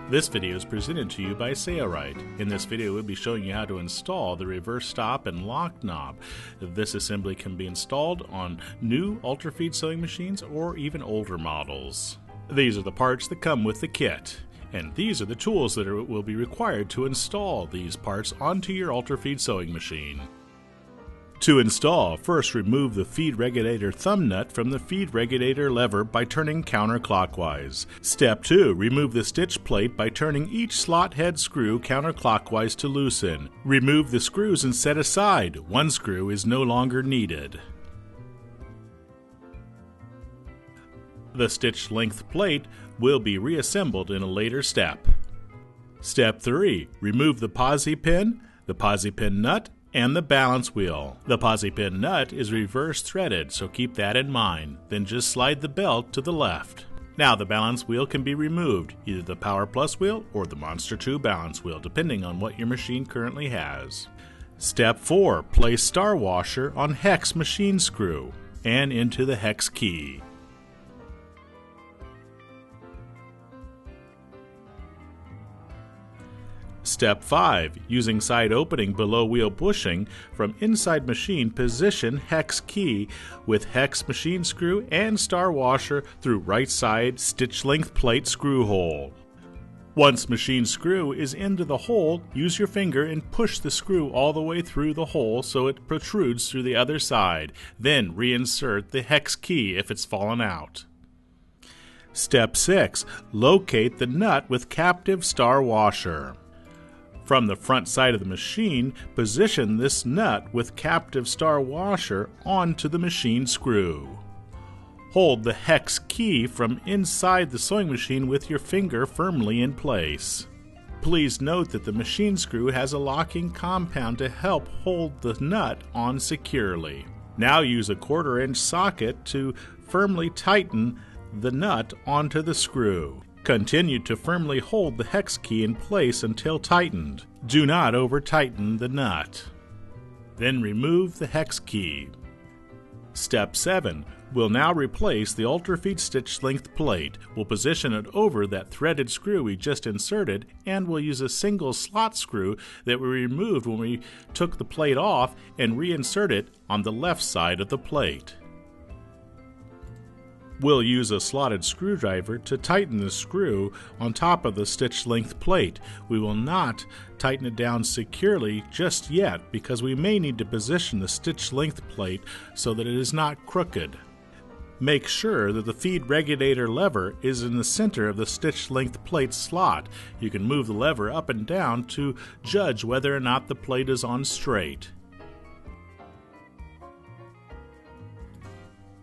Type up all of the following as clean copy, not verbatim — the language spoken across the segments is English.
This video is presented to you by Sailrite. In this video, we'll be showing you how to install the reverse stop and lock knob. This assembly can be installed on new ultra-feed sewing machines or even older models. These are the parts that come with the kit, and these are the tools that will be required to install these parts onto your ultra-feed sewing machine. To install, first remove the feed regulator thumb nut from the feed regulator lever by turning counterclockwise. Step 2. Remove the stitch plate by turning each slot head screw counterclockwise to loosen. Remove the screws and set aside. One screw is no longer needed. The stitch length plate will be reassembled in a later step. Step 3. Remove the posi pin, the posi pin nut, and the balance wheel. The posi pin nut is reverse threaded, so keep that in mind. Then just slide the belt to the left. Now the balance wheel can be removed, either the Power Plus wheel or the Monster 2 balance wheel, depending on what your machine currently has. Step 4. Place star washer on hex machine screw and into the hex key. Step 5. Using side opening below wheel bushing, from inside machine position hex key with hex machine screw and star washer through right side stitch length plate screw hole. Once machine screw is into the hole, use your finger and push the screw all the way through the hole so it protrudes through the other side. Then reinsert the hex key if it's fallen out. Step 6. Locate the nut with captive star washer. From the front side of the machine, position this nut with captive star washer onto the machine screw. Hold the hex key from inside the sewing machine with your finger firmly in place. Please note that the machine screw has a locking compound to help hold the nut on securely. Now use a 1/4-inch socket to firmly tighten the nut onto the screw. Continue to firmly hold the hex key in place until tightened. Do not over-tighten the nut. Then remove the hex key. Step 7. We'll now replace the ultra-feed stitch length plate. We'll position it over that threaded screw we just inserted, and we'll use a single slot screw that we removed when we took the plate off and reinsert it on the left side of the plate. We'll use a slotted screwdriver to tighten the screw on top of the stitch length plate. We will not tighten it down securely just yet because we may need to position the stitch length plate so that it is not crooked. Make sure that the feed regulator lever is in the center of the stitch length plate slot. You can move the lever up and down to judge whether or not the plate is on straight.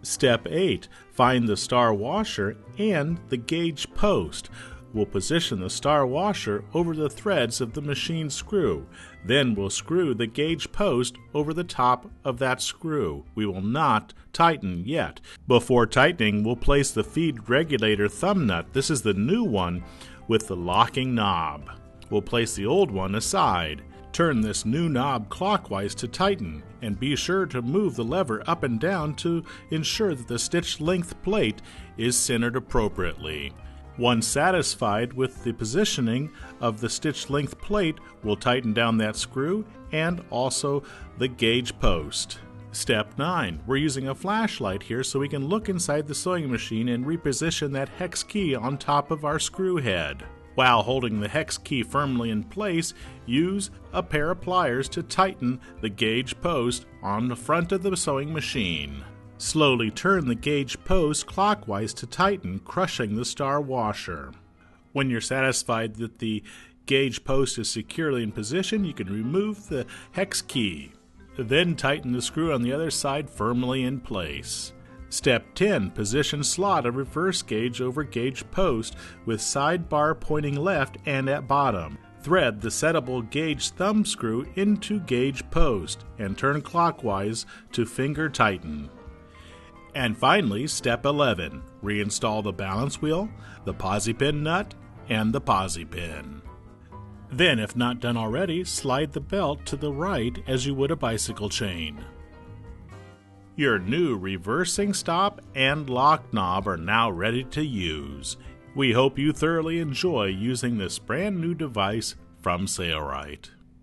Step 8. Find the star washer and the gauge post. We'll position the star washer over the threads of the machine screw. Then we'll screw the gauge post over the top of that screw. We will not tighten yet. Before tightening, we'll place the feed regulator thumb nut. This is the new one with the locking knob. We'll place the old one aside. Turn this new knob clockwise to tighten, and be sure to move the lever up and down to ensure that the stitch length plate is centered appropriately. Once satisfied with the positioning of the stitch length plate, we'll tighten down that screw and also the gauge post. Step 9. We're using a flashlight here so we can look inside the sewing machine and reposition that hex key on top of our screw head. While holding the hex key firmly in place, use a pair of pliers to tighten the gauge post on the front of the sewing machine. Slowly turn the gauge post clockwise to tighten, crushing the star washer. When you're satisfied that the gauge post is securely in position, you can remove the hex key. Then tighten the screw on the other side firmly in place. Step 10. Position slot of reverse gauge over gauge post with side bar pointing left and at bottom. Thread the settable gauge thumb screw into gauge post and turn clockwise to finger tighten. And finally, step 11. Reinstall the balance wheel, the posi pin nut, and the posi pin. Then, if not done already, slide the belt to the right as you would a bicycle chain. Your new reversing stop and lock knob are now ready to use. We hope you thoroughly enjoy using this brand new device from Sailrite.